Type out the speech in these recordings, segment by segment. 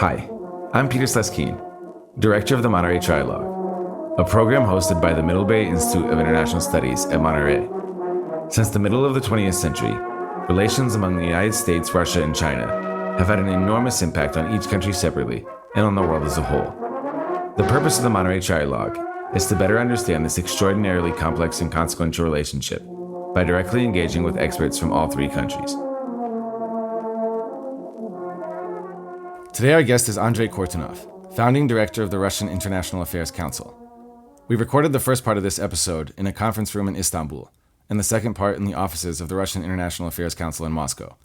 Hi, I'm Peter Sleskeen, Director of the Monterey Trialogue, a program hosted by the Middlebury Institute of International Studies at Monterey. Since the middle of the 20th century, relations among the United States, Russia, and China have had an enormous impact on each country separately and on the world as a whole. The purpose of the Monterey Trialogue is to better understand this extraordinarily complex and consequential relationship by directly engaging with experts from all three countries. Today our guest is Andrey Kortunov, founding director of the Russian International Affairs Council. We recorded the first part of this episode in a conference room in Istanbul, and the second part in the offices of the Russian International Affairs Council in Moscow.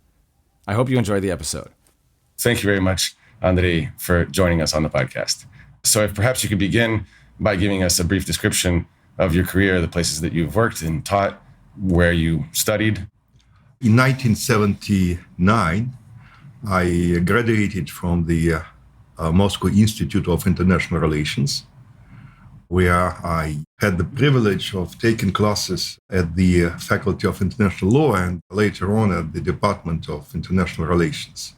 I hope you enjoyed the episode. Thank you very much, Andrey, for joining us on the podcast. So if perhaps you could begin by giving us a brief description of your career, the places that you've worked and taught, where you studied. In 1979, I graduated from the Moscow Institute of International Relations, where I had the privilege of taking classes at the Faculty of International Law and later on at the Department of International Relations.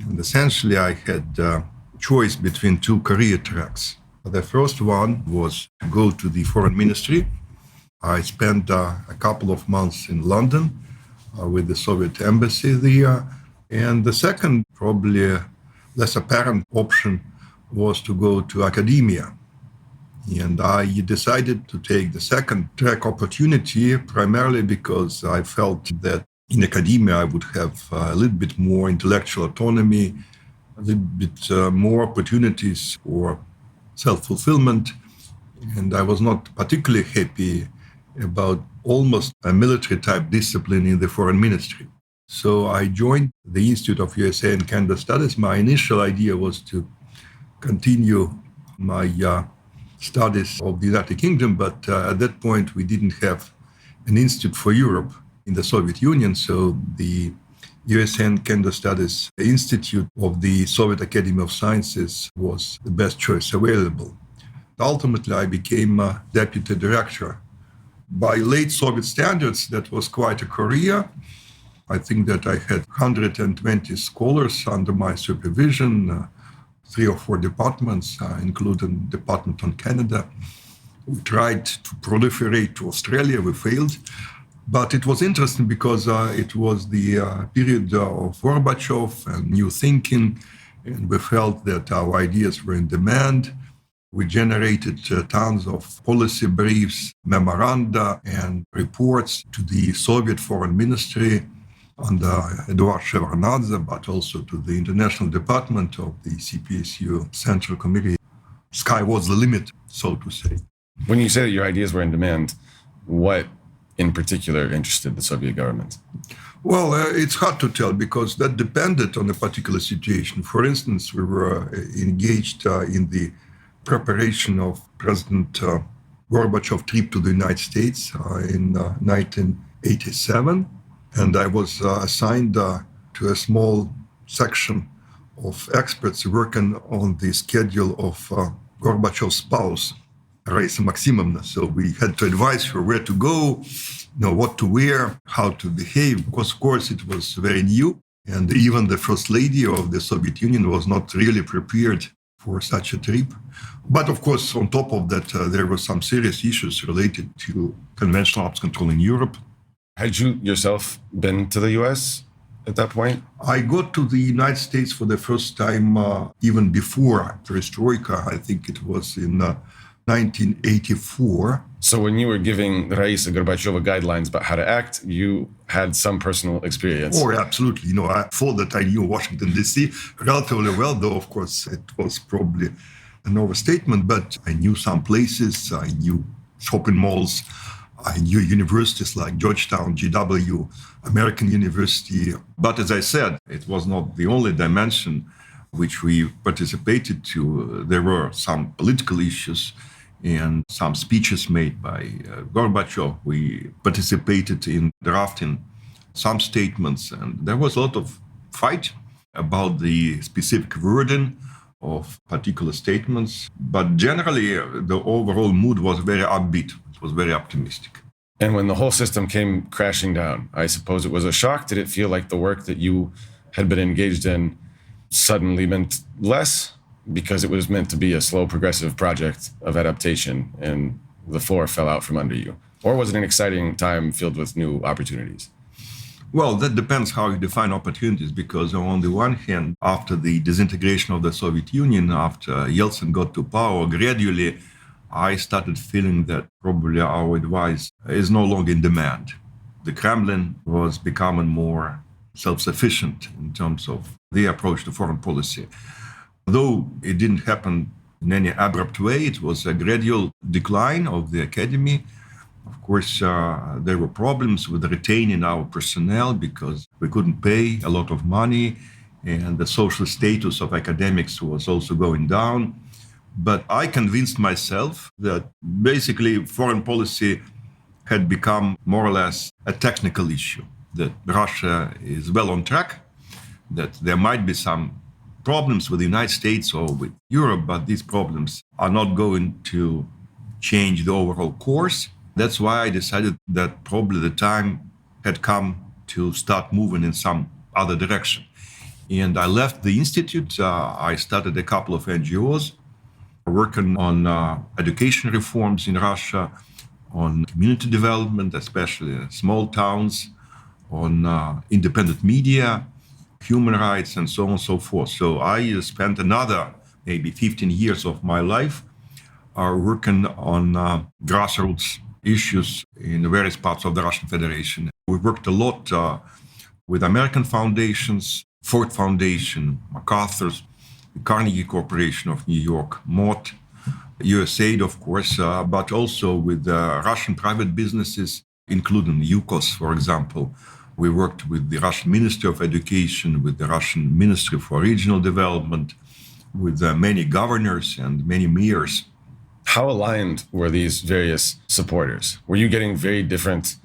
And essentially, I had a choice between two career tracks. The first one was to go to the Foreign Ministry. I spent a couple of months in London with the Soviet embassy there. And the second, probably less apparent option was to go to academia. And I decided to take the second track opportunity primarily because I felt that in academia I would have a little bit more intellectual autonomy, a little bit more opportunities for self-fulfillment. And I was not particularly happy about almost a military type discipline in the foreign ministry. So I joined the Institute of USA and Canada Studies. My initial idea was to continue my studies of the United Kingdom, but at that point we didn't have an Institute for Europe in the Soviet Union, so the USA and Canada Studies Institute of the Soviet Academy of Sciences was the best choice available. Ultimately, I became a deputy director. By late Soviet standards, that was quite a career. I think that I had 120 scholars under my supervision, 3 or 4 departments, including Department on Canada. We tried to proliferate to Australia, we failed. But it was interesting because it was the period of Gorbachev and new thinking, and we felt that our ideas were in demand. We generated tons of policy briefs, memoranda, and reports to the Soviet Foreign Ministry under Eduard Shevardnadze, but also to the International Department of the CPSU Central Committee. Sky was the limit, so to say. When you say that your ideas were in demand, what in particular interested the Soviet government? Well, it's hard to tell because that depended on a particular situation. For instance, we were engaged in the preparation of President Gorbachev's trip to the United States in 1987. And I was assigned to a small section of experts working on the schedule of Gorbachev's spouse, Raisa Maximovna. So we had to advise her where to go, what to wear, how to behave, because, of course, it was very new. And even the First Lady of the Soviet Union was not really prepared for such a trip. But, of course, on top of that, there were some serious issues related to conventional arms control in Europe. Had you yourself been to the U.S. at that point? I got to the United States for the first time even before Perestroika. I think it was in 1984. So when you were giving Raisa Gorbacheva guidelines about how to act, you had some personal experience? Oh, absolutely. I thought that I knew Washington, D.C. relatively well, though, of course, it was probably an overstatement. But I knew some places, I knew shopping malls, I knew universities like Georgetown, GW, American University. But as I said, it was not the only dimension which we participated to. There were some political issues and some speeches made by Gorbachev. We participated in drafting some statements, and there was a lot of fight about the specific wording of particular statements. But generally, the overall mood was very upbeat. It was very optimistic. And when the whole system came crashing down, I suppose it was a shock. Did it feel like the work that you had been engaged in suddenly meant less because it was meant to be a slow, progressive project of adaptation and the floor fell out from under you? Or was it an exciting time filled with new opportunities? Well, that depends how you define opportunities, because on the one hand, after the disintegration of the Soviet Union, after Yeltsin got to power, gradually I started feeling that probably our advice is no longer in demand. The Kremlin was becoming more self-sufficient in terms of their approach to foreign policy. Though it didn't happen in any abrupt way, it was a gradual decline of the academy. Of course, there were problems with retaining our personnel because we couldn't pay a lot of money, and the social status of academics was also going down. But I convinced myself that basically foreign policy had become more or less a technical issue, that Russia is well on track, that there might be some problems with the United States or with Europe, but these problems are not going to change the overall course. That's why I decided that probably the time had come to start moving in some other direction. And I left the institute. I started a couple of NGOs working on education reforms in Russia, on community development, especially small towns, on independent media, human rights, and so on and so forth. So I spent another maybe 15 years of my life working on grassroots issues in various parts of the Russian Federation. We worked a lot with American foundations, Ford Foundation, MacArthur's, the Carnegie Corporation of New York, Mott, USAID, of course, but also with Russian private businesses, including UCOS, for example. We worked with the Russian Ministry of Education, with the Russian Ministry for Regional Development, with many governors and many mayors. How aligned were these various supporters? Were you getting very different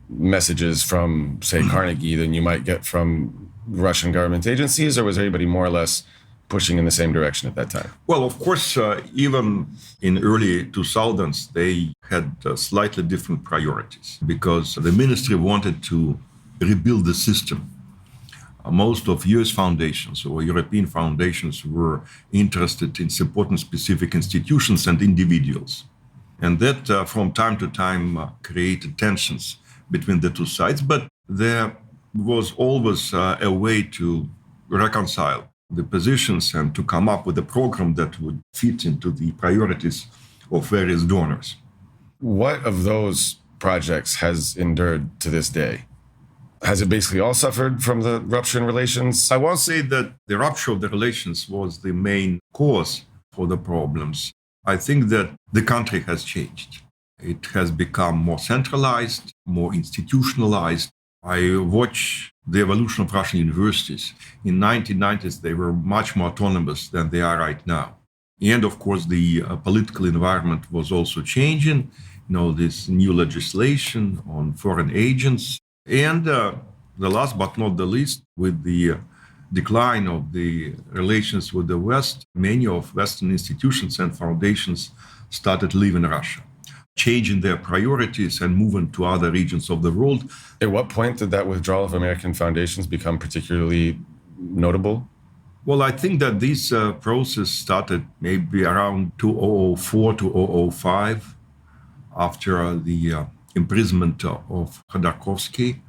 messages from, say, Carnegie than you might get from Russian government agencies, or was everybody more or less pushing in the same direction at that time? Well, of course, even in early 2000s, they had slightly different priorities because the ministry wanted to rebuild the system. Most of US foundations or European foundations were interested in supporting specific institutions and individuals. And that, from time to time, created tensions between the two sides. But there was always a way to reconcile the positions and to come up with a program that would fit into the priorities of various donors. What of those projects has endured to this day? Has it basically all suffered from the rupture in relations? I won't say that the rupture of the relations was the main cause for the problems. I think that the country has changed. It has become more centralized, more institutionalized. I watch the evolution of Russian universities. In the 1990s, they were much more autonomous than they are right now. And of course, the political environment was also changing. This new legislation on foreign agents. And the last but not the least, with the decline of the relations with the West, many of Western institutions and foundations started leaving Russia, changing their priorities and moving to other regions of the world. At what point did that withdrawal of American foundations become particularly notable? Well, I think that this process started maybe around 2004 to 2005, after the imprisonment of Khodorkovsky.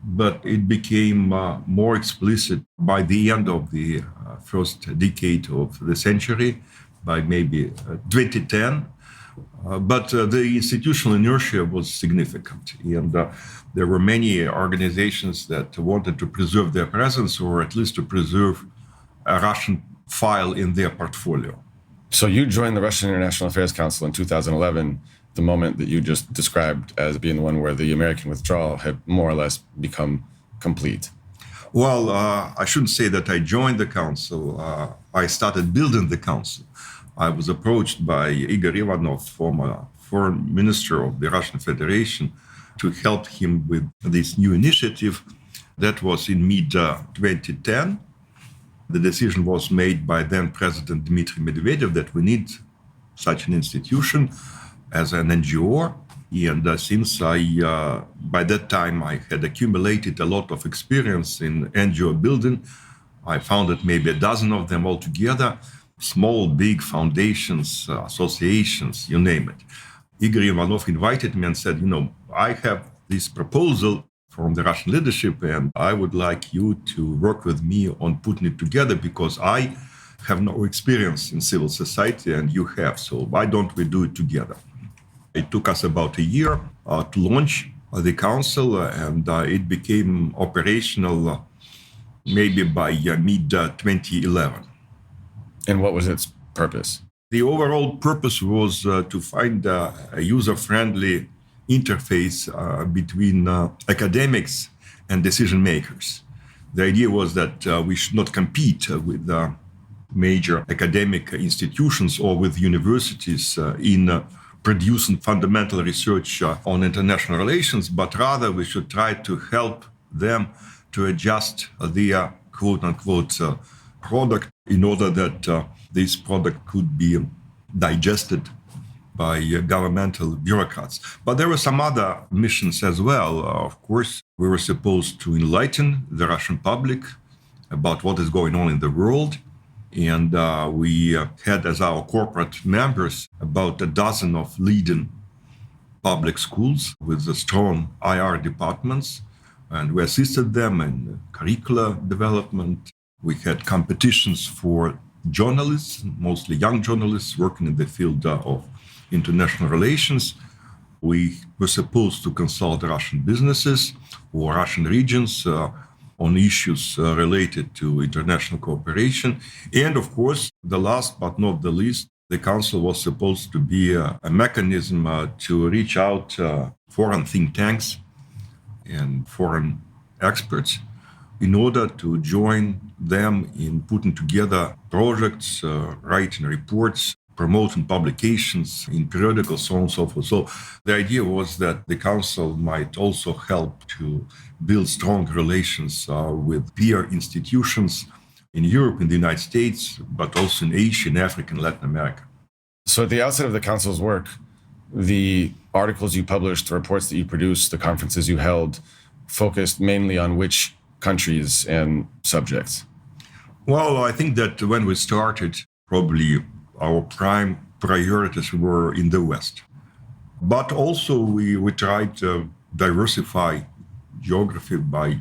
But it became more explicit by the end of the first decade of the century, by maybe 2010. But the institutional inertia was significant. And there were many organizations that wanted to preserve their presence, or at least to preserve a Russian file in their portfolio. So you joined the Russian International Affairs Council in 2011, the moment that you just described as being the one where the American withdrawal had more or less become complete. Well, I shouldn't say that I joined the council. I started building the council. I was approached by Igor Ivanov, former foreign minister of the Russian Federation, to help him with this new initiative. That was in mid-2010. The decision was made by then President Dmitry Medvedev that we need such an institution as an NGO. And since by that time I had accumulated a lot of experience in NGO building, I founded maybe a dozen of them altogether, small, big foundations, associations, you name it. Igor Ivanov invited me and said, I have this proposal from the Russian leadership, and I would like you to work with me on putting it together because I have no experience in civil society and you have, so why don't we do it together? It took us about a year to launch the council, and it became operational maybe by mid-2011. And what was its purpose? The overall purpose was to find a user-friendly interface between academics and decision makers. The idea was that we should not compete with major academic institutions or with universities in producing fundamental research on international relations, but rather we should try to help them to adjust their quote-unquote product in order that this product could be digested by governmental bureaucrats. But there were some other missions as well. Of course, we were supposed to enlighten the Russian public about what is going on in the world. And we had as our corporate members about a dozen of leading public schools with the strong IR departments. And we assisted them in curricula development. We had competitions for journalists, mostly young journalists working in the field of international relations. We were supposed to consult Russian businesses or Russian regions on issues related to international cooperation. And of course, the last but not the least, the Council was supposed to be a mechanism to reach out foreign think tanks and foreign experts in order to join them in putting together projects, writing reports, promoting publications in periodicals, so on and so forth. So the idea was that the Council might also help to build strong relations with peer institutions in Europe, in the United States, but also in Asia, in Africa, and Latin America. So at the outset of the Council's work, the articles you published, the reports that you produced, the conferences you held, focused mainly on which countries and subjects? Well, I think that when we started, probably our prime priorities were in the West. But also we tried to diversify geography by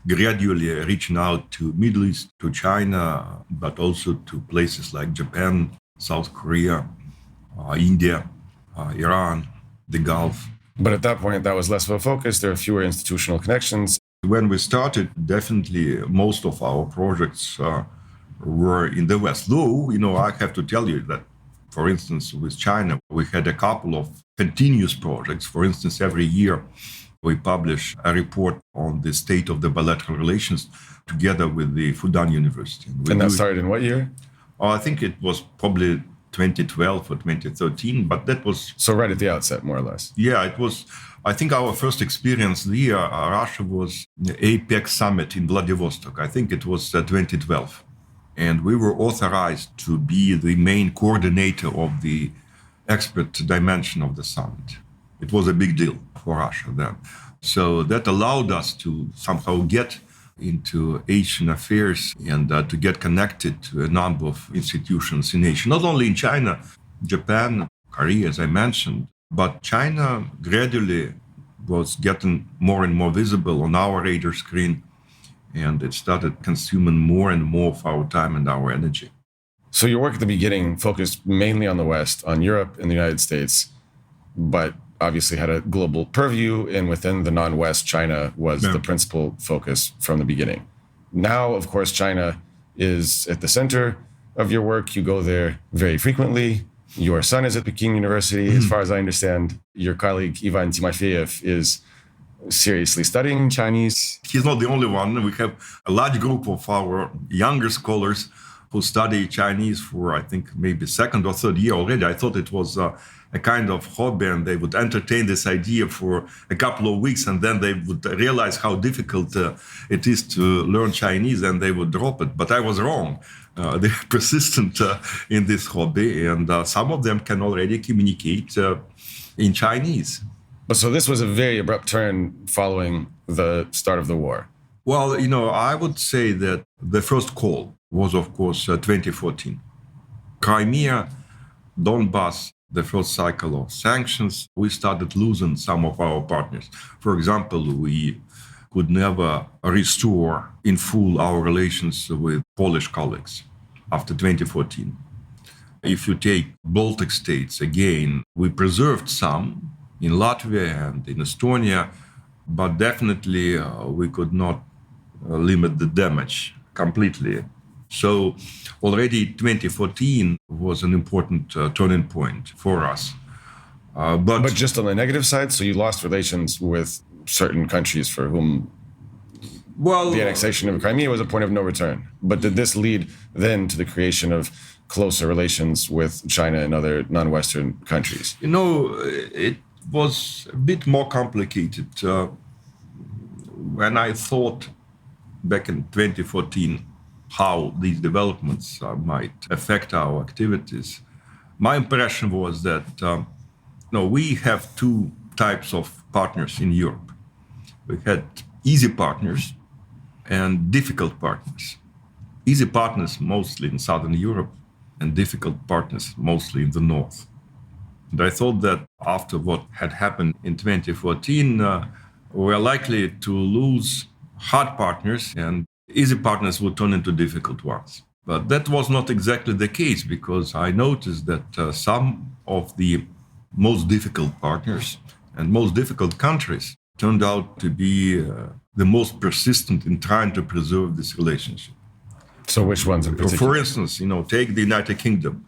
gradually reaching out to Middle East, to China, but also to places like Japan, South Korea, India, Iran, the Gulf. But at that point, that was less of a focus. There are fewer institutional connections. When we started, definitely most of our projects were in the West. Though, I have to tell you that, for instance, with China, we had a couple of continuous projects. For instance, every year we publish a report on the state of the bilateral relations together with the Fudan University. And that started in what year? I think it was probably 2012 or 2013, but that was... So right at the outset, more or less. Yeah, it was... I think our first experience there, Russia, was the APEC summit in Vladivostok. I think it was 2012. And we were authorized to be the main coordinator of the expert dimension of the summit. It was a big deal for Russia then. So that allowed us to somehow get into Asian affairs and to get connected to a number of institutions in Asia, not only in China, Japan, Korea, as I mentioned, but China gradually was getting more and more visible on our radar screen, and it started consuming more and more of our time and our energy. So your work at the beginning focused mainly on the West, on Europe and the United States, but obviously had a global purview, and within the non-West, China was the principal focus from the beginning. Now, of course, China is at the center of your work. You go there very frequently. Your son is at Peking University. As far as I understand, your colleague Ivan Timofeyev is seriously studying Chinese. He's not the only one. We have a large group of our younger scholars who study Chinese for, I think, maybe second or third year already. I thought it was a kind of hobby, and they would entertain this idea for a couple of weeks, and then they would realize how difficult it is to learn Chinese, and they would drop it. But I was wrong. They're persistent in this hobby, and some of them can already communicate in Chinese. But so this was a very abrupt turn following the start of the war. Well, I would say that the first call was, of course, 2014. Crimea, Donbass, the first cycle of sanctions, we started losing some of our partners. For example, we could never restore in full our relations with Polish colleagues after 2014. If you take Baltic states, again, we preserved some in Latvia and in Estonia, but definitely we could not limit the damage completely. So already 2014 was an important turning point for us. But just on the negative side, so you lost relations with certain countries for whom the annexation of Crimea was a point of no return. But did this lead then to the creation of closer relations with China and other non-Western countries? It was a bit more complicated. When I thought back in 2014 how these developments might affect our activities, my impression was that we have two types of partners in Europe. We had easy partners and difficult partners. Easy partners mostly in Southern Europe and difficult partners mostly in the North. And I thought that after what had happened in 2014, we were likely to lose hard partners and easy partners would turn into difficult ones. But that was not exactly the case, because I noticed that some of the most difficult partners and most difficult countries turned out to be the most persistent in trying to preserve this relationship. So which ones in particular? For instance, take the United Kingdom.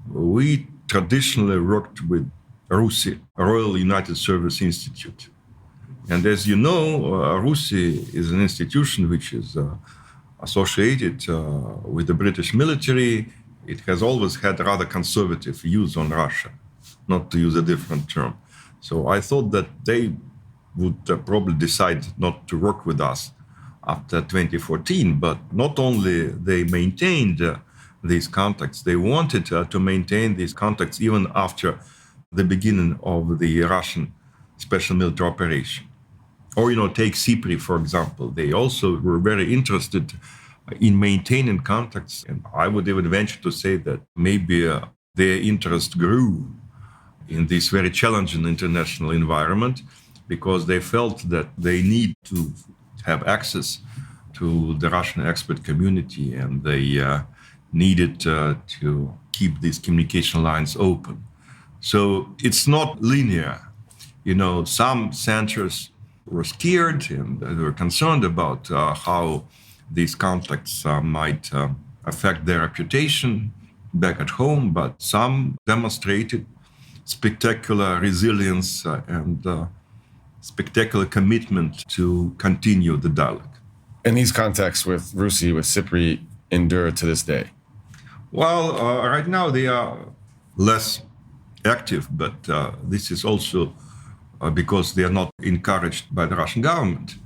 We traditionally worked with RUSI, Royal United Service Institute. And as you know, RUSI is an institution which is associated with the British military. It has always had rather conservative views on Russia, not to use a different term. So I thought that they would probably decide not to work with us after 2014, but not only they maintained these contacts, they wanted to maintain these contacts even after the beginning of the Russian special military operation. Or, take CIPRI, for example. They also were very interested in maintaining contacts. And I would even venture to say that maybe their interest grew in this very challenging international environment, because they felt that they need to have access to the Russian expert community, and they needed to keep these communication lines open. So it's not linear. Some centers were scared and they were concerned about how these contacts might affect their reputation back at home, but some demonstrated spectacular resilience and spectacular commitment to continue the dialogue. And these contacts with RUSI, with CIPRI, endure to this day? Well, right now they are less active, but this is also because they are not encouraged by the Russian government.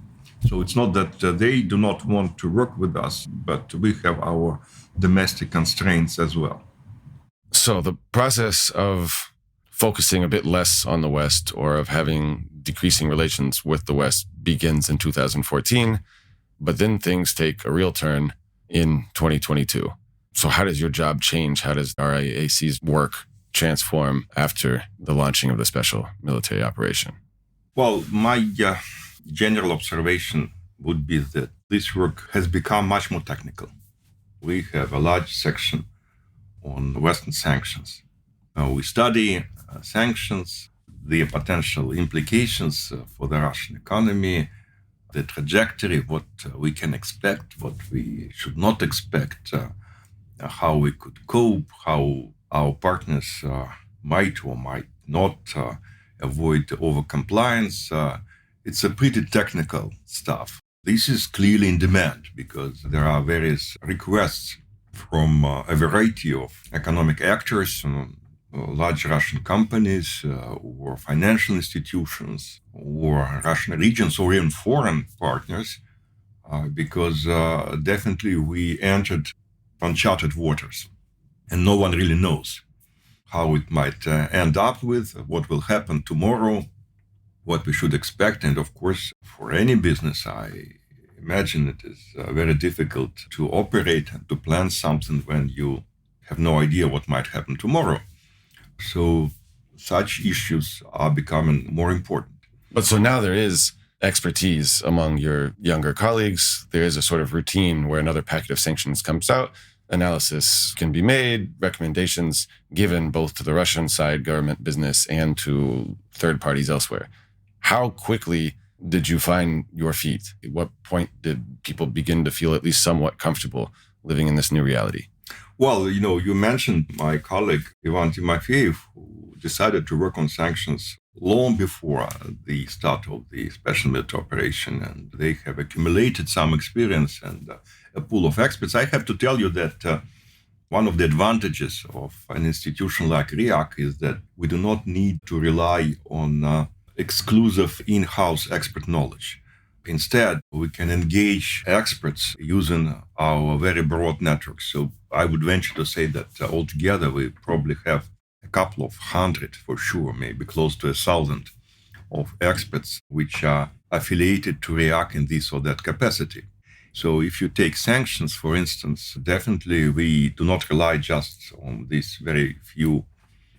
So it's not that they do not want to work with us, but we have our domestic constraints as well. So the process of focusing a bit less on the West, or of having decreasing relations with the West, begins in 2014, but then things take a real turn in 2022. So how does your job change? How does RIAC's work transform after the launching of the special military operation? Well, my general observation would be that this work has become much more technical. We have a large section on Western sanctions. We study sanctions, the potential implications for the Russian economy, the trajectory, what we can expect, what we should not expect, how we could cope, how our partners might or might not avoid overcompliance. It's a pretty technical stuff. This is clearly in demand because there are various requests from a variety of economic actors, large Russian companies or financial institutions or Russian regions or even foreign partners, because definitely we entered uncharted waters and no one really knows how it might end up with, what will happen tomorrow, what we should expect. And of course, for any business, I imagine it is very difficult to operate and to plan something when you have no idea what might happen tomorrow. So such issues are becoming more important. But so now there is expertise among your younger colleagues. There is a sort of routine where another packet of sanctions comes out, analysis can be made, recommendations given both to the Russian side, government, business, and to third parties elsewhere. How quickly did you find your feet? At what point did people begin to feel at least somewhat comfortable living in this new reality? Well, you mentioned my colleague, Ivan Timofeyev, who decided to work on sanctions long before the start of the special military operation, and they have accumulated some experience and a pool of experts. I have to tell you that one of the advantages of an institution like RIAC is that we do not need to rely on exclusive in-house expert knowledge. Instead, we can engage experts using our very broad network. So I would venture to say that altogether we probably have a couple of hundred for sure, maybe close to 1,000 of experts which are affiliated to RIAC in this or that capacity. So if you take sanctions, for instance, definitely we do not rely just on these very few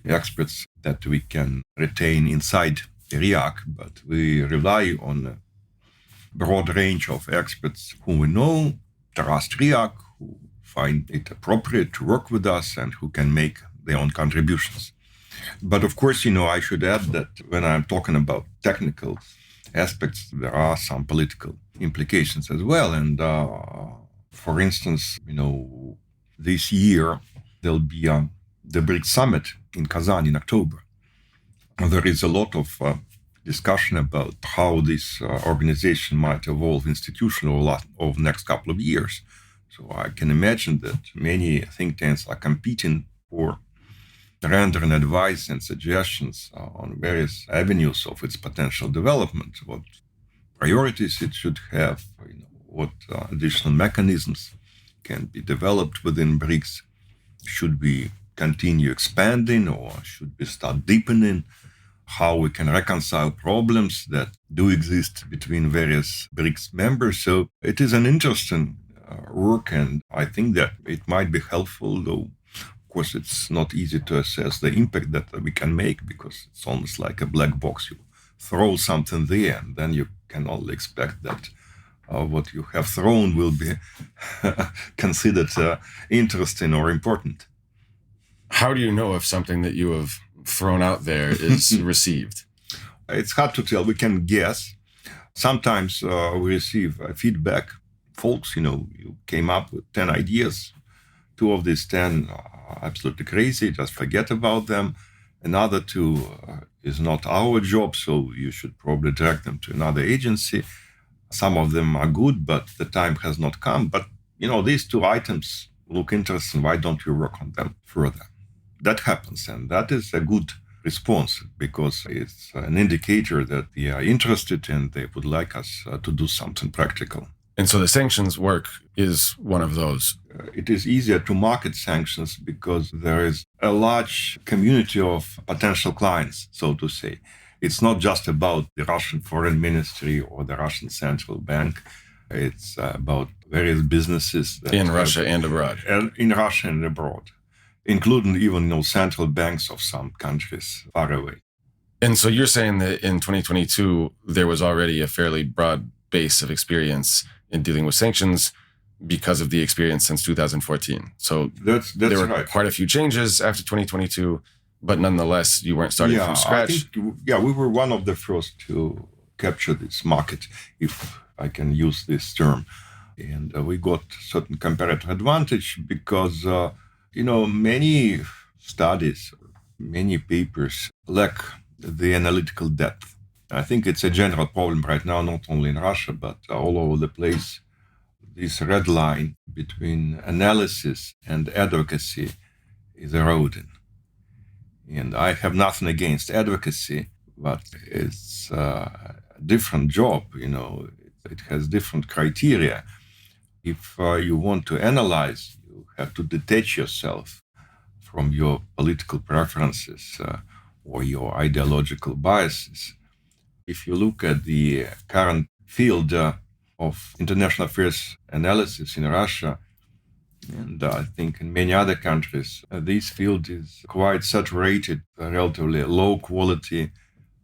experts that we can retain inside RIAC, but we rely on a broad range of experts whom we know, trust RIAC, who find it appropriate to work with us and who can make their own contributions. But of course, I should add that when I'm talking about technical aspects, there are some political implications as well. And for instance, this year there'll be the BRICS summit in Kazan in October. And there is a lot of discussion about how this organization might evolve institutionally over the next couple of years. So I can imagine that many think tanks are competing for rendering advice and suggestions on various avenues of its potential development, what priorities it should have, what additional mechanisms can be developed within BRICS. Should we continue expanding or should we start deepening? How we can reconcile problems that do exist between various BRICS members. So it is an interesting work, and I think that it might be helpful, though of course it's not easy to assess the impact that we can make because it's almost like a black box. You throw something there and then you can only expect that what you have thrown will be considered interesting or important. How do you know if something that you have thrown out there is received? It's hard to tell. We can guess. Sometimes we receive feedback. Folks, you came up with 10 ideas. 2 of these 10 are absolutely crazy. Just forget about them. Another 2 is not our job, so you should probably direct them to another agency. Some of them are good, but the time has not come. But, these 2 items look interesting. Why don't you work on them further? That happens, and that is a good response because it's an indicator that they are interested and they would like us to do something practical. And so the sanctions work is one of those. It is easier to market sanctions because there is a large community of potential clients, so to say. It's not just about the Russian Foreign Ministry or the Russian Central Bank. It's about various businesses. In Russia and abroad. In Russia and abroad, including even central banks of some countries far away. And so you're saying that in 2022, there was already a fairly broad base of experience in dealing with sanctions because of the experience since 2014. So that's there were right. Quite a few changes after 2022, but nonetheless, you weren't starting from scratch. We were one of the first to capture this market, if I can use this term. And we got certain comparative advantage because many studies, many papers lack the analytical depth. I think it's a general problem right now, not only in Russia, but all over the place. This red line between analysis and advocacy is eroding. And I have nothing against advocacy, but it's a different job, it has different criteria. If you want to analyze, you have to detach yourself from your political preferences or your ideological biases. If you look at the current field, of international affairs analysis in Russia, and I think in many other countries, this field is quite saturated, relatively low quality,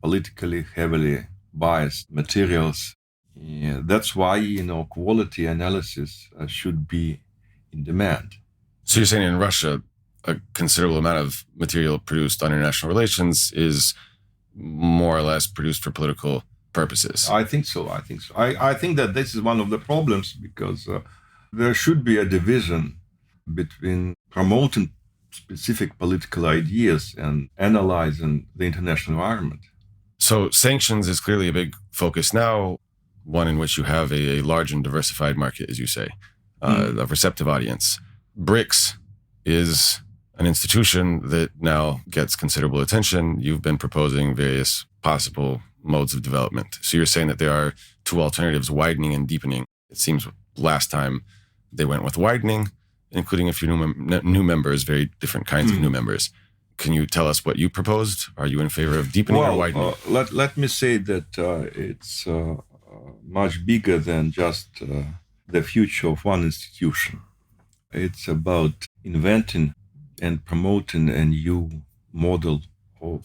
politically heavily biased materials. Yeah, that's why, quality analysis should be in demand. So you're saying in Russia, a considerable amount of material produced on international relations is more or less produced for political purposes? I think so. I think that this is one of the problems because there should be a division between promoting specific political ideas and analyzing the international environment. So sanctions is clearly a big focus now, one in which you have a large and diversified market, as you say, a receptive audience. BRICS is an institution that now gets considerable attention. You've been proposing various possible modes of development. So you're saying that there are two alternatives, widening and deepening. It seems last time they went with widening, including a few new members, very different kinds of new members. Can you tell us what you proposed? Are you in favor of deepening or widening? Let me say that it's much bigger than just the future of one institution. It's about inventing and promoting a new model of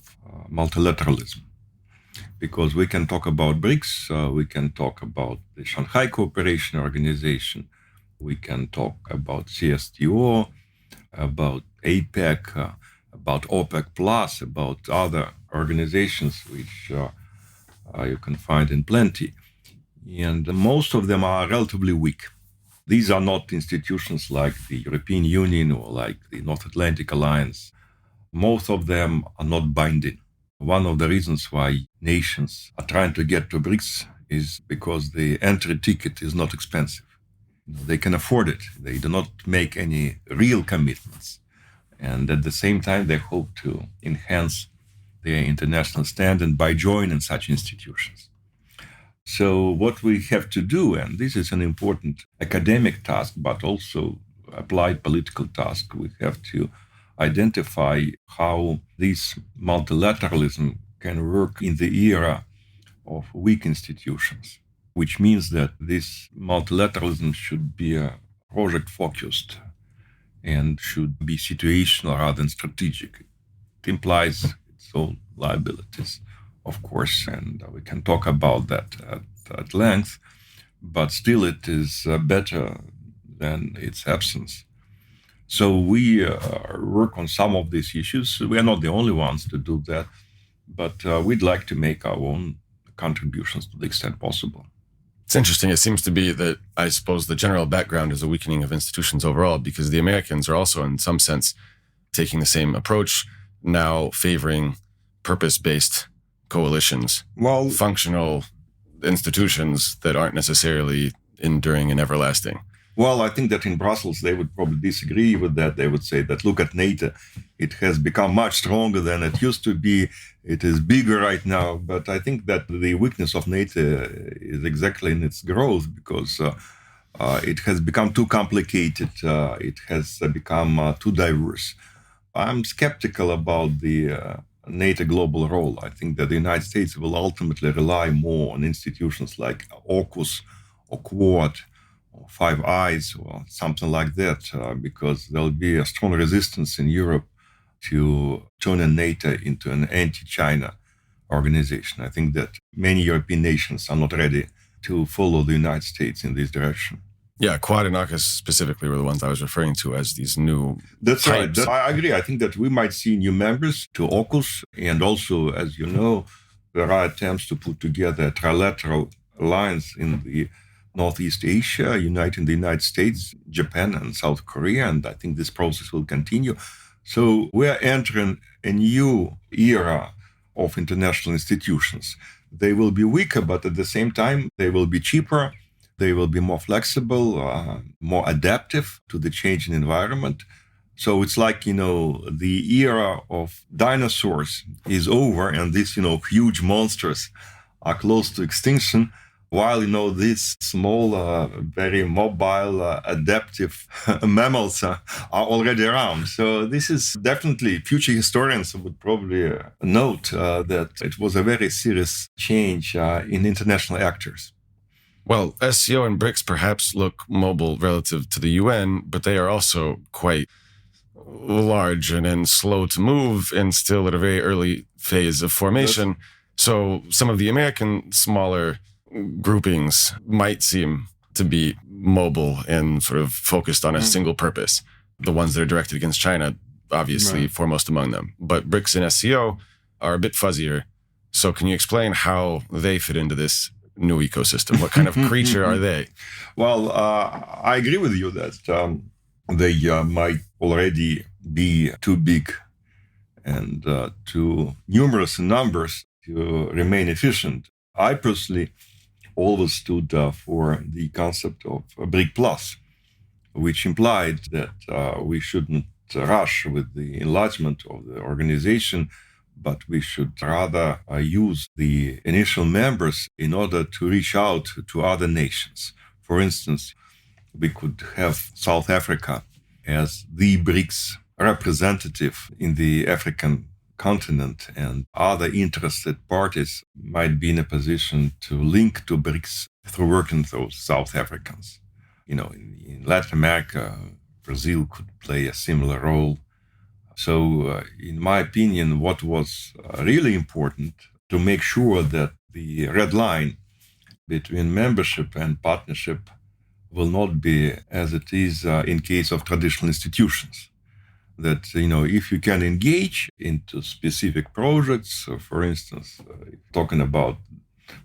multilateralism. Because we can talk about BRICS, we can talk about the Shanghai Cooperation Organization, we can talk about CSTO, about APEC, about OPEC Plus, about other organizations which you can find in plenty. And most of them are relatively weak. These are not institutions like the European Union or like the North Atlantic Alliance. Most of them are not binding. One of the reasons why nations are trying to get to BRICS is because the entry ticket is not expensive. They can afford it. They do not make any real commitments. And at the same time, they hope to enhance their international standing by joining such institutions. So what we have to do, and this is an important academic task, but also applied political task, we have to identify how this multilateralism can work in the era of weak institutions, which means that this multilateralism should be project-focused and should be situational rather than strategic. It implies its own liabilities, of course, and we can talk about that at length, but still it is better than its absence. So we work on some of these issues. We are not the only ones to do that, but we'd like to make our own contributions to the extent possible. It's interesting. It seems to be that, I suppose, the general background is a weakening of institutions overall, because the Americans are also, in some sense, taking the same approach, now favoring purpose-based coalitions, functional institutions that aren't necessarily enduring and everlasting. Well, I think that in Brussels, they would probably disagree with that. They would say that, look at NATO. It has become much stronger than it used to be. It is bigger right now. But I think that the weakness of NATO is exactly in its growth because it has become too complicated. It has become too diverse. I'm skeptical about the NATO global role. I think that the United States will ultimately rely more on institutions like AUKUS or Quad, or Five Eyes, or something like that, because there'll be a strong resistance in Europe to turning NATO into an anti-China organization. I think that many European nations are not ready to follow the United States in this direction. Yeah, Quad and AUKUS specifically were the ones I was referring to as these new That's types. Right. I agree. I think that we might see new members to AUKUS, and also, as you know, there are attempts to put together a trilateral alliance in the Northeast Asia, uniting the United States, Japan, and South Korea, and I think this process will continue. So we're entering a new era of international institutions. They will be weaker, but at the same time, they will be cheaper, they will be more flexible, more adaptive to the changing environment. So it's like, the era of dinosaurs is over, and these, huge monsters are close to extinction, while, these small, very mobile, adaptive mammals are already around. So this is definitely, future historians would probably note that it was a very serious change in international actors. Well, SCO and BRICS perhaps look mobile relative to the UN, but they are also quite large and slow to move and still at a very early phase of formation. So some of the American smaller groupings might seem to be mobile and sort of focused on a single purpose. The ones that are directed against China, obviously, foremost among them. But BRICS and SCO are a bit fuzzier. So can you explain how they fit into this new ecosystem? What kind of creature are they? Well, I agree with you that they might already be too big and too numerous in numbers to remain efficient. I personally always stood for the concept of BRIC Plus, which implied that we shouldn't rush with the enlargement of the organization, but we should rather use the initial members in order to reach out to other nations. For instance, we could have South Africa as the BRICS representative in the African continent, and other interested parties might be in a position to link to BRICS through working with those South Africans. In Latin America, Brazil could play a similar role. So, in my opinion, what was really important to make sure that the red line between membership and partnership will not be as it is in case of traditional institutions. That, if you can engage into specific projects, for instance, talking about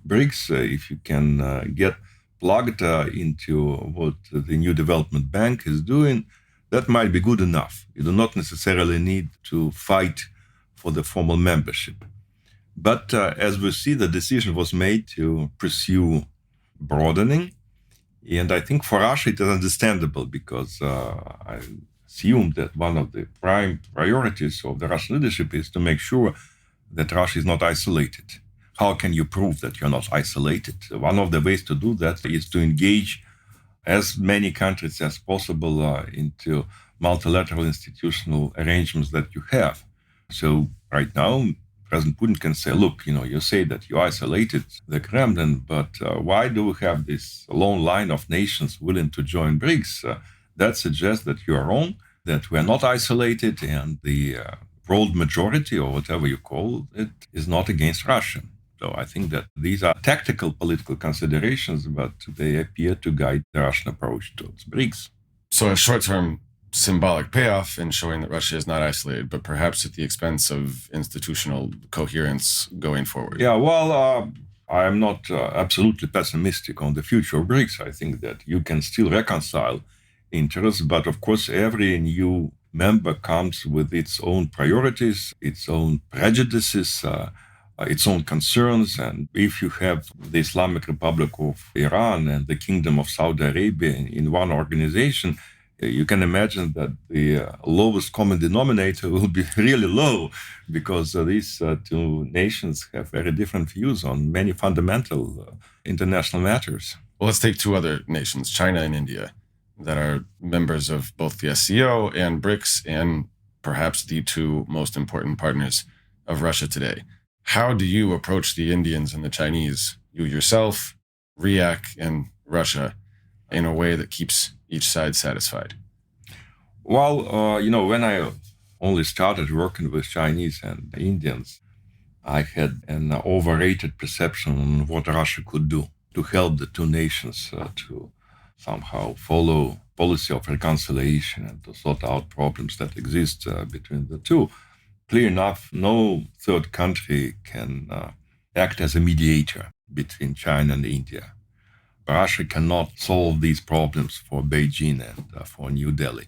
BRICS, if you can get plugged into what the new development bank is doing, that might be good enough. You do not necessarily need to fight for the formal membership. But as we see, the decision was made to pursue broadening. And I think for Russia, it is understandable because I assume that one of the prime priorities of the Russian leadership is to make sure that Russia is not isolated. How can you prove that you're not isolated? One of the ways to do that is to engage as many countries as possible into multilateral institutional arrangements that you have. So right now, President Putin can say, look, you say that you isolated the Kremlin, but why do we have this long line of nations willing to join BRICS? That suggests that you are wrong, that we are not isolated, and the world majority, or whatever you call it, is not against Russia. So I think that these are tactical political considerations, but they appear to guide the Russian approach towards BRICS. So a short-term symbolic payoff in showing that Russia is not isolated, but perhaps at the expense of institutional coherence going forward. Yeah, well, I'm not absolutely pessimistic on the future of BRICS. I think that you can still reconcile interests, but of course, every new member comes with its own priorities, its own prejudices, its own concerns. And if you have the Islamic Republic of Iran and the Kingdom of Saudi Arabia in one organization, you can imagine that the lowest common denominator will be really low, because these two nations have very different views on many fundamental international matters. Well, let's take two other nations, China and India, that are members of both the SCO and BRICS, and perhaps the two most important partners of Russia today. How do you approach the Indians and the Chinese, you yourself, RIAC, and Russia, in a way that keeps each side satisfied? Well, when I only started working with Chinese and Indians, I had an overrated perception on what Russia could do to help the two nations to somehow follow policy of reconciliation and to sort out problems that exist between the two. Clear enough, no third country can act as a mediator between China and India. Russia cannot solve these problems for Beijing and for New Delhi.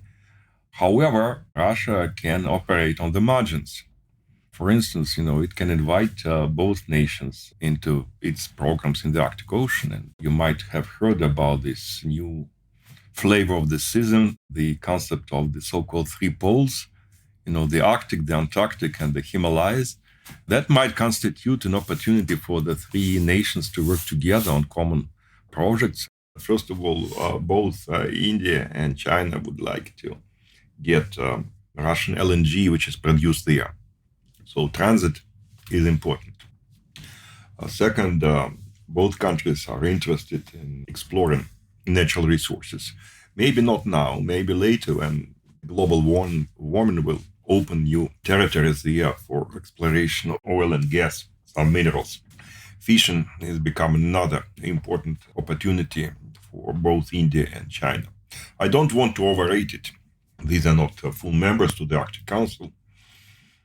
However, Russia can operate on the margins. For instance, it can invite both nations into its programs in the Arctic Ocean. And you might have heard about this new flavor of the season, the concept of the so-called three poles, the Arctic, the Antarctic, and the Himalayas. That might constitute an opportunity for the three nations to work together on common projects. First of all, both India and China would like to get Russian LNG, which is produced there. So transit is important. Second, Both countries are interested in exploring natural resources. Maybe not now, maybe later when global warming will open new territories there for exploration of oil and gas, some minerals. Fishing has become another important opportunity for both India and China. I don't want to overrate it. These are not full members to the Arctic Council.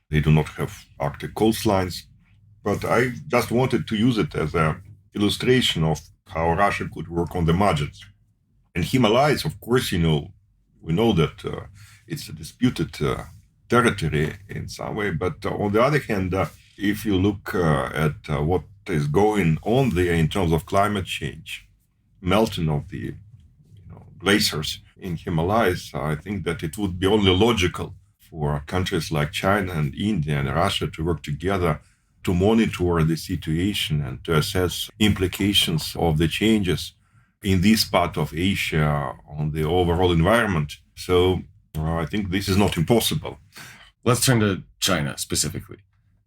They do not have Arctic coastlines. But I just wanted to use it as an illustration of how Russia could work on the margins. And Himalayas, of course, we know that it's a disputed territory in some way. But on the other hand, if you look at what is going on there in terms of climate change, melting of the glaciers in Himalayas, I think that it would be only logical for countries like China and India and Russia to work together to monitor the situation and to assess implications of the changes in this part of Asia on the overall environment. So I think this is not impossible. Let's turn to China specifically.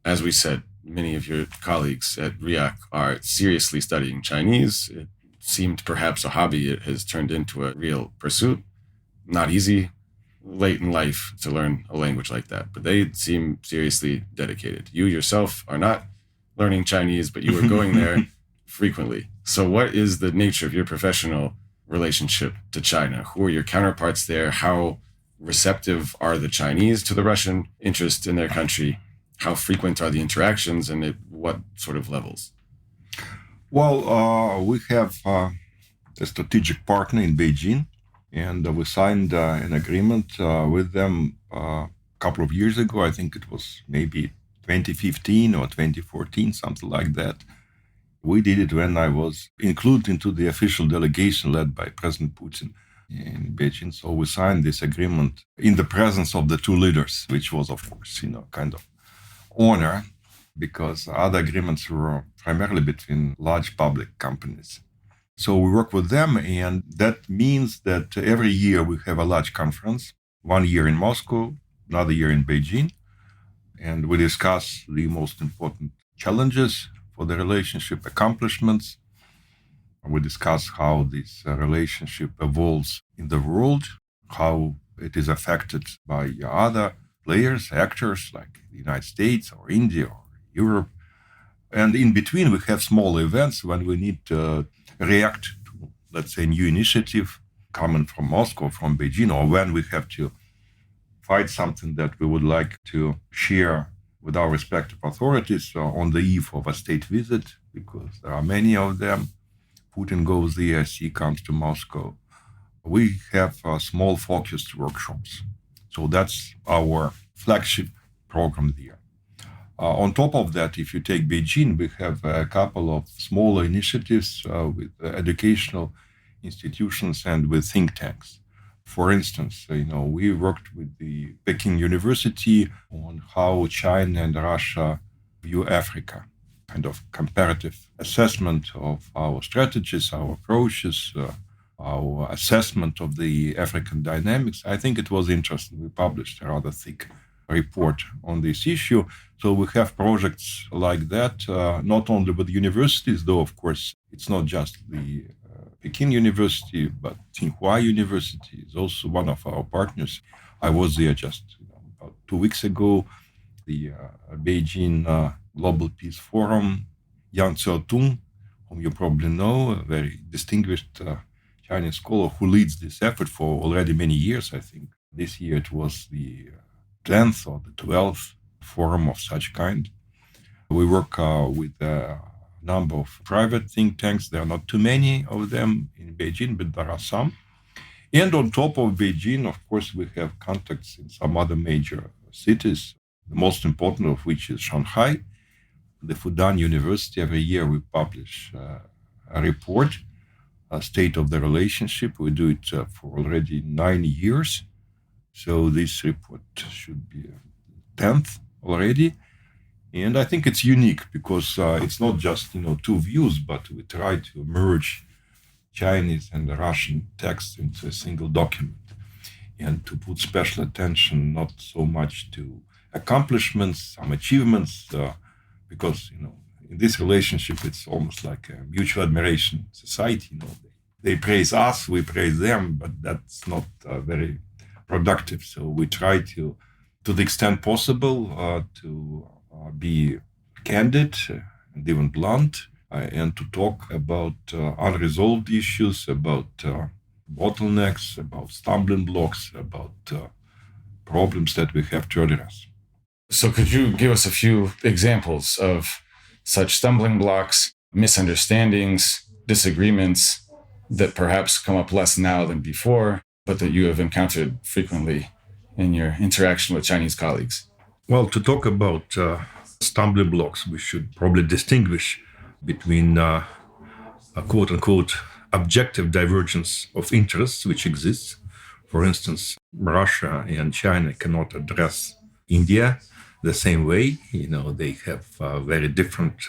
As we said, many of your colleagues at RIAC are seriously studying Chinese. It seemed perhaps a hobby. It has turned into a real pursuit. Not easy, late in life to learn a language like that, but they seem seriously dedicated. You yourself are not learning Chinese, but you are going there frequently. So what is the nature of your professional relationship to China? Who are your counterparts there? How receptive are the Chinese to the Russian interest in their country? How frequent are the interactions, and at what sort of levels? Well, we have a strategic partner in Beijing, and we signed an agreement with them a couple of years ago. I think it was maybe 2015 or 2014, something like that. We did it when I was included into the official delegation led by President Putin in Beijing. So we signed this agreement in the presence of the two leaders, which was, of course, kind of honor, because other agreements were primarily between large public companies. So we work with them, and that means that every year we have a large conference, 1 year in Moscow, another year in Beijing, and we discuss the most important challenges for the relationship, accomplishments. We discuss how this relationship evolves in the world, how it is affected by other players, actors like the United States or India or Europe. And in between, we have small events when we need to react to, let's say, new initiative coming from Moscow, from Beijing, or when we have to fight something that we would like to share with our respective authorities on the eve of a state visit, because there are many of them. Putin goes there, Xi comes to Moscow. We have small focused workshops. So that's our flagship program there. On top of that, if you take Beijing, we have a couple of smaller initiatives with educational institutions and with think tanks. For instance, we worked with the Peking University on how China and Russia view Africa, kind of comparative assessment of our strategies, our approaches, our assessment of the African dynamics. I think it was interesting. We published a rather thick report on this issue. So we have projects like that, not only with universities, though, of course, it's not just the Peking University, but Tsinghua University is also one of our partners. I was there just about 2 weeks ago. The Beijing Global Peace Forum, Yang Tseotung, whom you probably know, a very distinguished Chinese scholar who leads this effort for already many years, I think. This year it was the 10th or the 12th forum of such kind. We work with a number of private think tanks. There are not too many of them in Beijing, but there are some. And on top of Beijing, of course, we have contacts in some other major cities, the most important of which is Shanghai. The Fudan University, every year we publish a report, a state of the relationship. We do it for already 9 years. So this report should be 10th already. And I think it's unique because it's not just, two views, but we try to merge Chinese and Russian texts into a single document and to put special attention not so much to accomplishments, some achievements, because, in this relationship, it's almost like a mutual admiration society. They praise us, we praise them, but that's not very productive. So we try to the extent possible, to be candid and even blunt, and to talk about unresolved issues, about bottlenecks, about stumbling blocks, about problems that we have to address. So could you give us a few examples of such stumbling blocks, misunderstandings, disagreements that perhaps come up less now than before, but that you have encountered frequently in your interaction with Chinese colleagues? Well, to talk about stumbling blocks, we should probably distinguish between a quote-unquote objective divergence of interests which exists. For instance, Russia and China cannot address India the same way. They have very different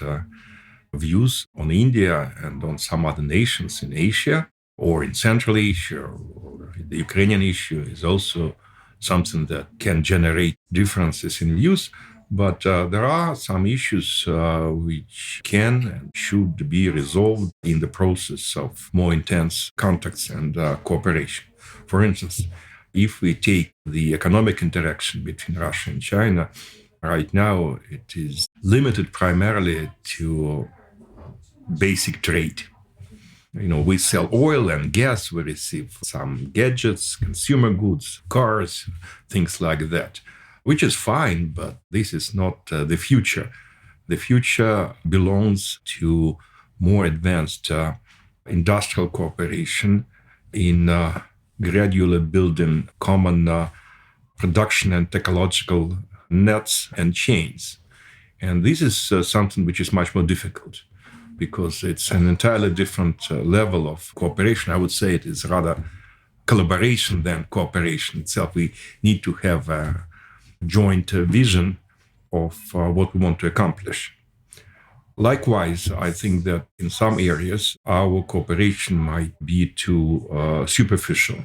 views on India and on some other nations in Asia or in Central Asia, or the Ukrainian issue is also something that can generate differences in views. But there are some issues which can and should be resolved in the process of more intense contacts and cooperation. For instance, if we take the economic interaction between Russia and China, right now it is limited primarily to basic trade. We sell oil and gas, we receive some gadgets, consumer goods, cars, things like that, which is fine, but this is not the future. The future belongs to more advanced industrial cooperation in gradually building common production and technological nets and chains. And this is something which is much more difficult, because it's an entirely different level of cooperation. I would say it is rather collaboration than cooperation itself. We need to have a joint vision of what we want to accomplish. Likewise, I think that in some areas, our cooperation might be too superficial.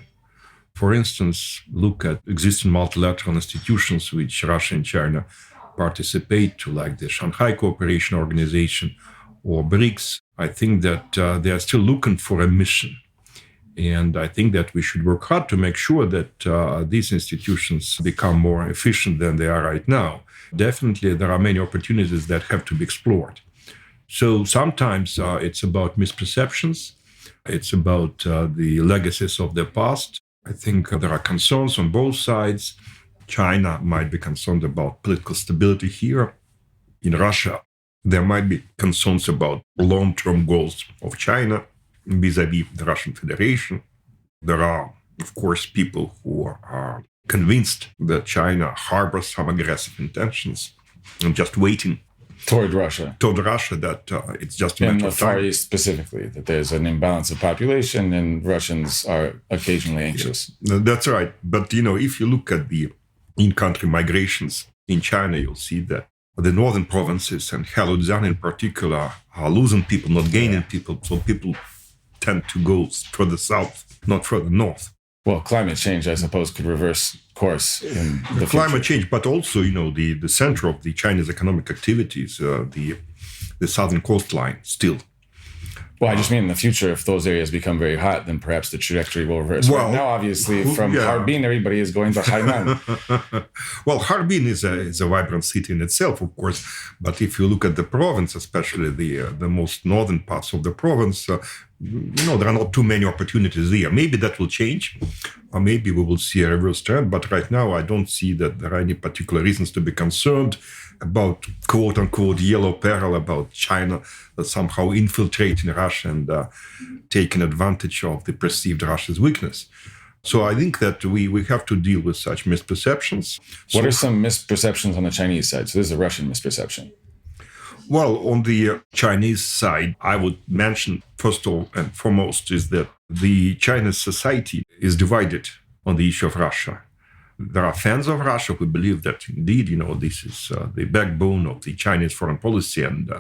For instance, look at existing multilateral institutions which Russia and China participate to, like the Shanghai Cooperation Organization or BRICS. I think that they are still looking for a mission. And I think that we should work hard to make sure that these institutions become more efficient than they are right now. Definitely, there are many opportunities that have to be explored. So sometimes it's about misperceptions. It's about the legacies of the past. I think there are concerns on both sides. China might be concerned about political stability here. In Russia, there might be concerns about long-term goals of China vis-a-vis the Russian Federation. There are, of course, people who are convinced that China harbors some aggressive intentions and just waiting toward Russia, that it's just a matter of time. In the Far East specifically, that there's an imbalance of population and Russians are occasionally anxious. Yeah, that's right. But, if you look at the in-country migrations in China, you'll see that the northern provinces and Heilongjiang in particular are losing people, not gaining people. So people tend to go further south, not further north. Well, climate change, I suppose, could reverse course in the climate change, but also, the center of the Chinese economic activities, the southern coastline still. Well, I just mean in the future, if those areas become very hot, then perhaps the trajectory will reverse. Well, right now, obviously, from Harbin, everybody is going to Hainan. Well, Harbin is a vibrant city in itself, of course. But if you look at the province, especially the most northern parts of the province, there are not too many opportunities there. Maybe that will change, or maybe we will see a reverse trend. But right now, I don't see that there are any particular reasons to be concerned about quote-unquote yellow peril, about China somehow infiltrating Russia and taking advantage of the perceived Russia's weakness. So I think that we have to deal with such misperceptions. What are some misperceptions on the Chinese side? So this is a Russian misperception. Well, on the Chinese side, I would mention, first and foremost, is that the Chinese society is divided on the issue of Russia. There are fans of Russia who believe that indeed, this is the backbone of the Chinese foreign policy, and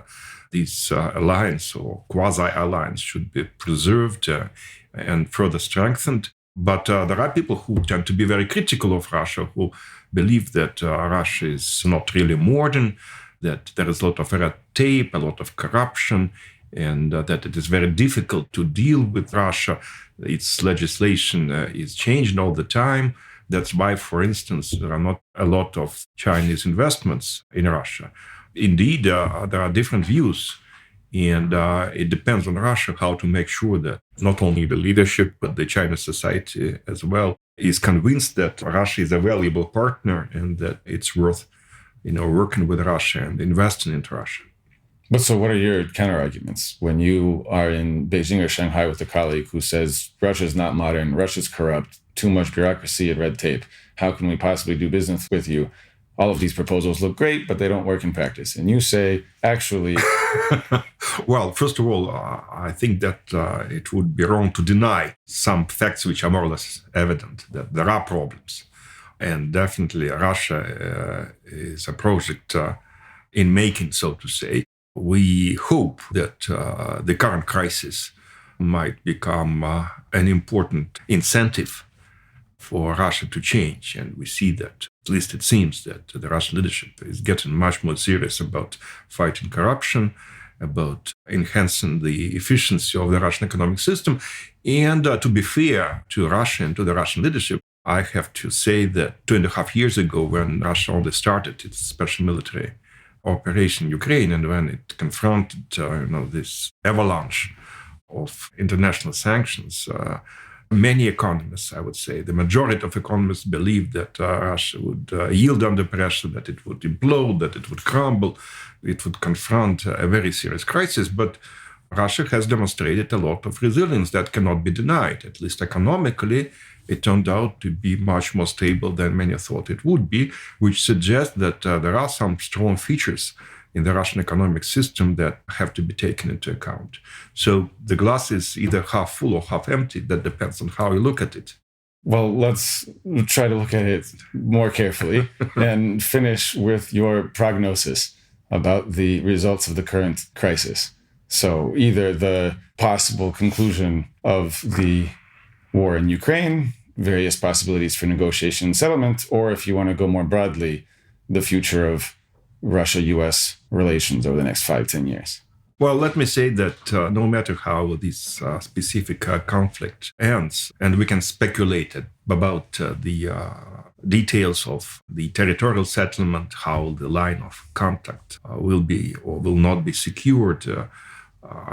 this alliance or quasi-alliance should be preserved and further strengthened. But there are people who tend to be very critical of Russia, who believe that Russia is not really modern, that there is a lot of red tape, a lot of corruption, and that it is very difficult to deal with Russia. Its legislation is changing all the time. That's why, for instance, there are not a lot of Chinese investments in Russia. Indeed, there are different views, and it depends on Russia how to make sure that not only the leadership, but the Chinese society as well is convinced that Russia is a valuable partner and that it's worth, working with Russia and investing into Russia. But so what are your counter-arguments when you are in Beijing or Shanghai with a colleague who says Russia's not modern, Russia's corrupt, too much bureaucracy and red tape, how can we possibly do business with you? All of these proposals look great, but they don't work in practice. And you say, actually... Well, first of all, I think that it would be wrong to deny some facts which are more or less evident, that there are problems. And definitely Russia is a project in making, so to say. We hope that the current crisis might become an important incentive for Russia to change. And we see that, at least it seems, that the Russian leadership is getting much more serious about fighting corruption, about enhancing the efficiency of the Russian economic system. And to be fair to Russia and to the Russian leadership, I have to say that 2.5 years ago, when Russia only started its special military operation in Ukraine, and when it confronted this avalanche of international sanctions, many economists, I would say, the majority of economists believed that Russia would yield under pressure, that it would implode, that it would crumble, it would confront a very serious crisis. But Russia has demonstrated a lot of resilience that cannot be denied. At least economically, it turned out to be much more stable than many thought it would be, which suggests that there are some strong features in the Russian economic system that have to be taken into account. So the glass is either half full or half empty. That depends on how you look at it. Well, let's try to look at it more carefully and finish with your prognosis about the results of the current crisis. So either the possible conclusion of the war in Ukraine, various possibilities for negotiation and settlement, or if you want to go more broadly, the future of Russia-US relations over the next 5-10 years. Well, let me say that no matter how this specific conflict ends, and we can speculate about the details of the territorial settlement, how the line of contact will be or will not be secured,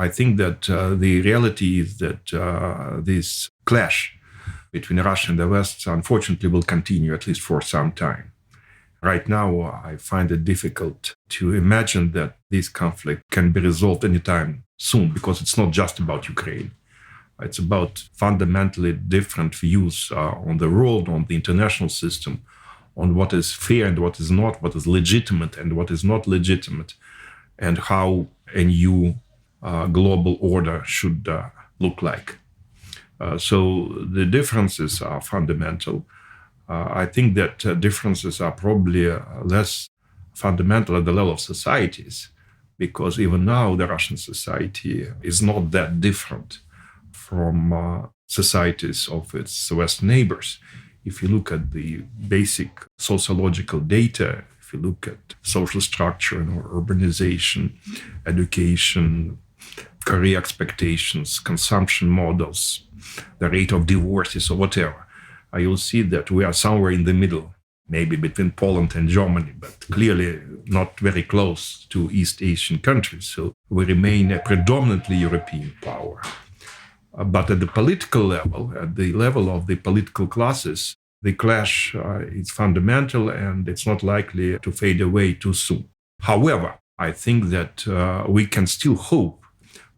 I think that the reality is that this clash between Russia and the West, unfortunately, will continue at least for some time. Right now, I find it difficult to imagine that this conflict can be resolved anytime soon, because it's not just about Ukraine. It's about fundamentally different views on the world, on the international system, on what is fair and what is not, what is legitimate and what is not legitimate, and how a new global order should look like. So the differences are fundamental. I think that differences are probably less fundamental at the level of societies, because even now the Russian society is not that different from societies of its West neighbors. If you look at the basic sociological data, if you look at social structure and urbanization, education, career expectations, consumption models, the rate of divorces or whatever, you'll see that we are somewhere in the middle, maybe between Poland and Germany, but clearly not very close to East Asian countries. So we remain a predominantly European power. But at the political level, at the level of the political classes, the clash is fundamental and it's not likely to fade away too soon. However, I think that we can still hope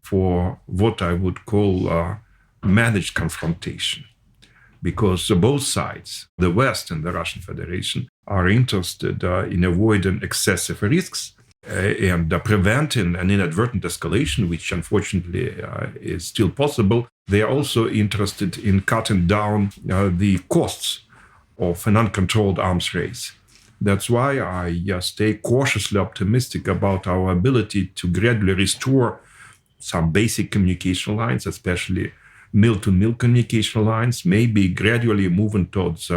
for what I would call managed confrontation, because both sides, the West and the Russian Federation, are interested in avoiding excessive risks and preventing an inadvertent escalation, which unfortunately is still possible. They are also interested in cutting down the costs of an uncontrolled arms race. That's why I stay cautiously optimistic about our ability to gradually restore some basic communication lines, especially mill-to-mill communication lines, maybe gradually moving towards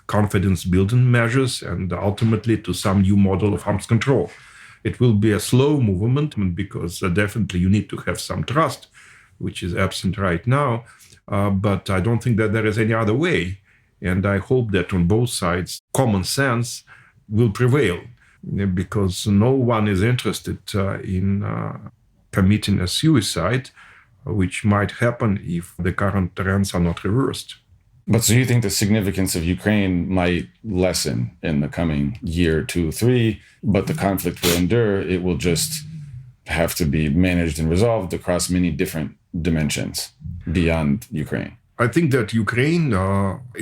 confidence-building measures and ultimately to some new model of arms control. It will be a slow movement because definitely you need to have some trust, which is absent right now. But I don't think that there is any other way. And I hope that on both sides, common sense will prevail, because no one is interested in committing a suicide, which might happen if the current trends are not reversed. But so you think the significance of Ukraine might lessen in the coming year, 2, 3, but the conflict will endure. It will just have to be managed and resolved across many different dimensions beyond Ukraine. I think that Ukraine,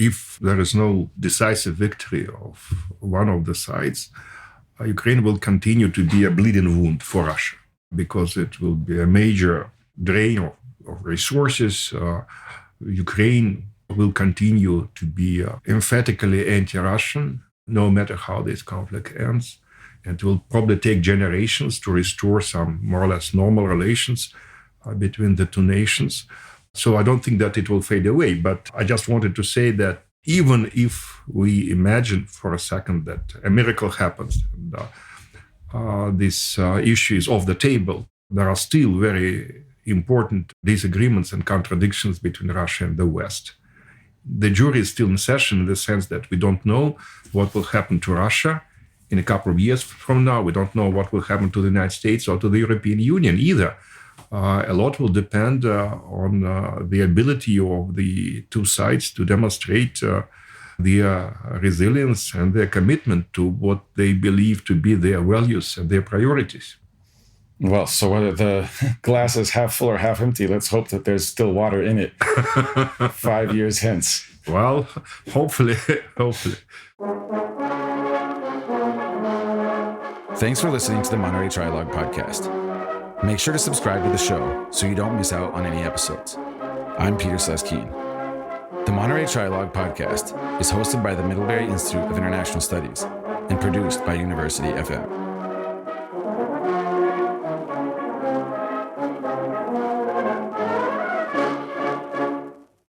if there is no decisive victory of one of the sides, Ukraine will continue to be a bleeding wound for Russia, because it will be a major drain of resources. Ukraine will continue to be emphatically anti-Russian, no matter how this conflict ends. And it will probably take generations to restore some more or less normal relations between the two nations. So I don't think that it will fade away. But I just wanted to say that even if we imagine for a second that a miracle happens and this issue is off the table, there are still very important disagreements and contradictions between Russia and the West. The jury is still in session in the sense that we don't know what will happen to Russia in a couple of years from now. We don't know what will happen to the United States or to the European Union either. A lot will depend on the ability of the two sides to demonstrate their resilience and their commitment to what they believe to be their values and their priorities. Well, so whether the glass is half full or half empty, let's hope that there's still water in it 5 years hence. Well, hopefully. Thanks for listening to the Monterey Trialogue Podcast. Make sure to subscribe to the show so you don't miss out on any episodes. I'm Peter Sleskeen. The Monterey Trialogue Podcast is hosted by the Middlebury Institute of International Studies and produced by University FM.